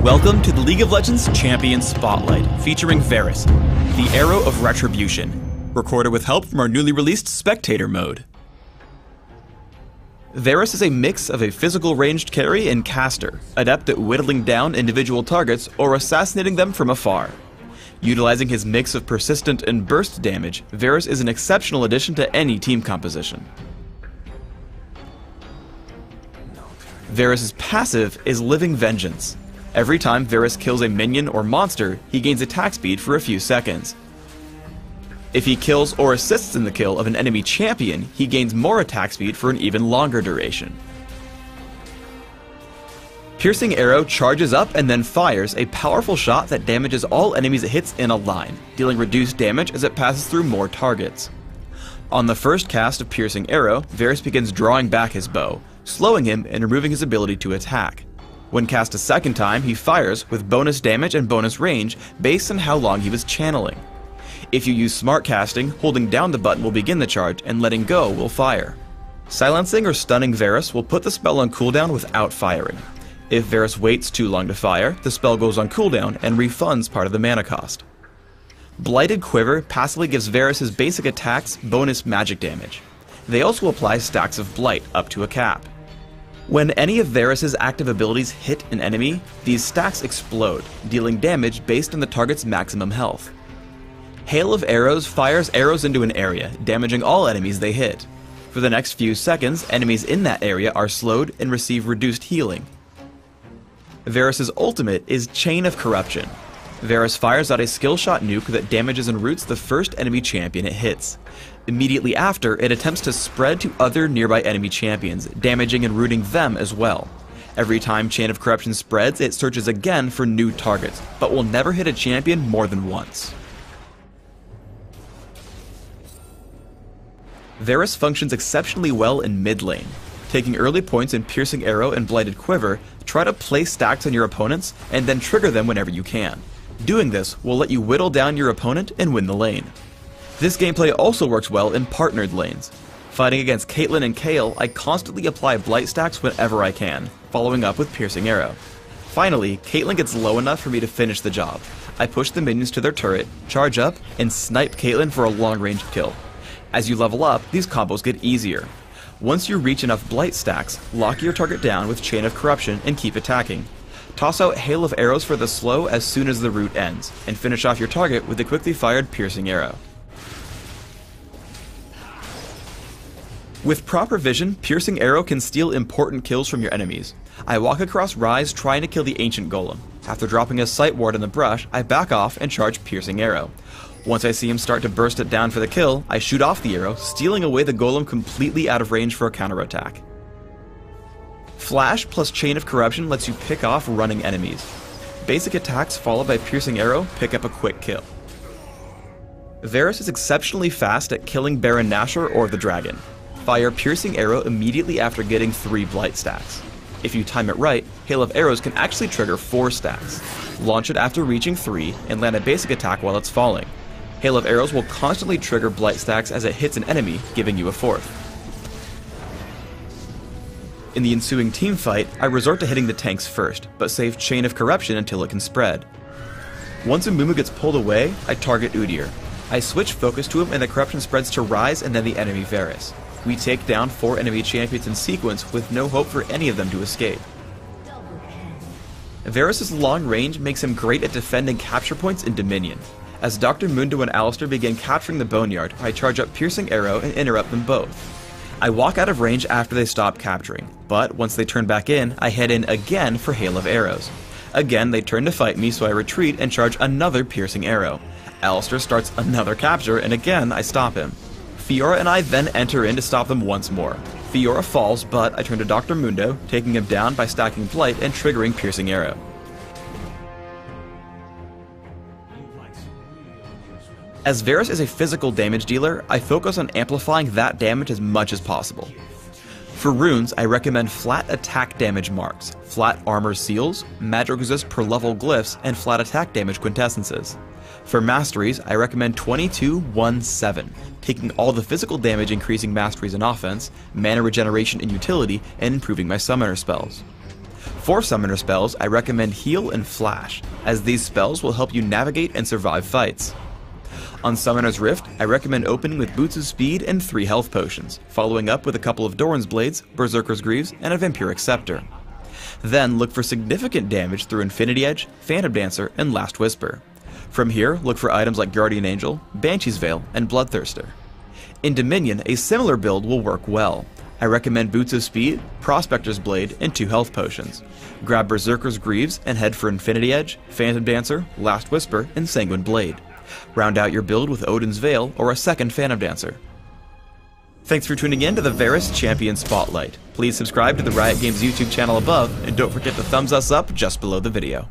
Welcome to the League of Legends Champion Spotlight, featuring Varus, the Arrow of Retribution, recorded with help from our newly released Spectator mode. Varus is a mix of a physical ranged carry and caster, adept at whittling down individual targets or assassinating them from afar. Utilizing his mix of persistent and burst damage, Varus is an exceptional addition to any team composition. Varus' passive is Living Vengeance. Every time Varus kills a minion or monster, he gains attack speed for a few seconds. If he kills or assists in the kill of an enemy champion, he gains more attack speed for an even longer duration. Piercing Arrow charges up and then fires a powerful shot that damages all enemies it hits in a line, dealing reduced damage as it passes through more targets. On the first cast of Piercing Arrow, Varus begins drawing back his bow, slowing him and removing his ability to attack. When cast a second time, he fires with bonus damage and bonus range based on how long he was channeling. If you use smart casting, holding down the button will begin the charge and letting go will fire. Silencing or stunning Varus will put the spell on cooldown without firing. If Varus waits too long to fire, the spell goes on cooldown and refunds part of the mana cost. Blighted Quiver passively gives Varus his basic attacks bonus magic damage. They also apply stacks of Blight up to a cap. When any of Varus' active abilities hit an enemy, these stacks explode, dealing damage based on the target's maximum health. Hail of Arrows fires arrows into an area, damaging all enemies they hit. For the next few seconds, enemies in that area are slowed and receive reduced healing. Varus' ultimate is Chain of Corruption. Varus fires out a skill shot nuke that damages and roots the first enemy champion it hits. Immediately after, it attempts to spread to other nearby enemy champions, damaging and rooting them as well. Every time Chain of Corruption spreads, it searches again for new targets, but will never hit a champion more than once. Varus functions exceptionally well in mid lane. Taking early points in Piercing Arrow and Blighted Quiver, try to place stacks on your opponents and then trigger them whenever you can. Doing this will let you whittle down your opponent and win the lane. This gameplay also works well in partnered lanes. Fighting against Caitlyn and Kayle, I constantly apply Blight stacks whenever I can, following up with Piercing Arrow. Finally, Caitlyn gets low enough for me to finish the job. I push the minions to their turret, charge up, and snipe Caitlyn for a long-range kill. As you level up, these combos get easier. Once you reach enough Blight stacks, lock your target down with Chain of Corruption and keep attacking. Toss out Hail of Arrows for the slow as soon as the route ends, and finish off your target with a quickly fired Piercing Arrow. With proper vision, Piercing Arrow can steal important kills from your enemies. I walk across Rise trying to kill the Ancient Golem. After dropping a Sight Ward in the brush, I back off and charge Piercing Arrow. Once I see him start to burst it down for the kill, I shoot off the arrow, stealing away the golem completely out of range for a counterattack. Flash plus Chain of Corruption lets you pick off running enemies. Basic attacks followed by Piercing Arrow pick up a quick kill. Varus is exceptionally fast at killing Baron Nashor or the dragon. Fire Piercing Arrow immediately after getting 3 Blight stacks. If you time it right, Hail of Arrows can actually trigger 4 stacks. Launch it after reaching 3 and land a basic attack while it's falling. Hail of Arrows will constantly trigger Blight stacks as it hits an enemy, giving you a 4th. In the ensuing teamfight, I resort to hitting the tanks first, but save Chain of Corruption until it can spread. Once Amumu gets pulled away, I target Udyr. I switch focus to him and the corruption spreads to Rise and then the enemy Varus. We take down 4 enemy champions in sequence with no hope for any of them to escape. Varus' long range makes him great at defending capture points in Dominion. As Dr. Mundo and Alistair begin capturing the Boneyard, I charge up Piercing Arrow and interrupt them both. I walk out of range after they stop capturing, but once they turn back in, I head in again for Hail of Arrows. Again, they turn to fight me, so I retreat and charge another Piercing Arrow. Alistair starts another capture, and again I stop him. Fiora and I then enter in to stop them once more. Fiora falls, but I turn to Dr. Mundo, taking him down by stacking Blight and triggering Piercing Arrow. As Varus is a physical damage dealer, I focus on amplifying that damage as much as possible. For runes, I recommend flat attack damage marks, flat armor seals, magic resist per level glyphs, and flat attack damage quintessences. For masteries, I recommend 22-1-7, taking all the physical damage increasing masteries in offense, mana regeneration in utility, and improving my summoner spells. For summoner spells, I recommend Heal and Flash, as these spells will help you navigate and survive fights. On Summoner's Rift, I recommend opening with Boots of Speed and 3 health potions, following up with a couple of Doran's Blades, Berserker's Greaves, and a Vampiric Scepter. Then look for significant damage through Infinity Edge, Phantom Dancer, and Last Whisper. From here, look for items like Guardian Angel, Banshee's Veil, and Bloodthirster. In Dominion, a similar build will work well. I recommend Boots of Speed, Prospector's Blade, and 2 health potions. Grab Berserker's Greaves and head for Infinity Edge, Phantom Dancer, Last Whisper, and Sanguine Blade. Round out your build with Odin's Veil or a second Phantom Dancer. Thanks for tuning in to the Varus Champion Spotlight. Please subscribe to the Riot Games YouTube channel above, and don't forget to thumbs us up just below the video.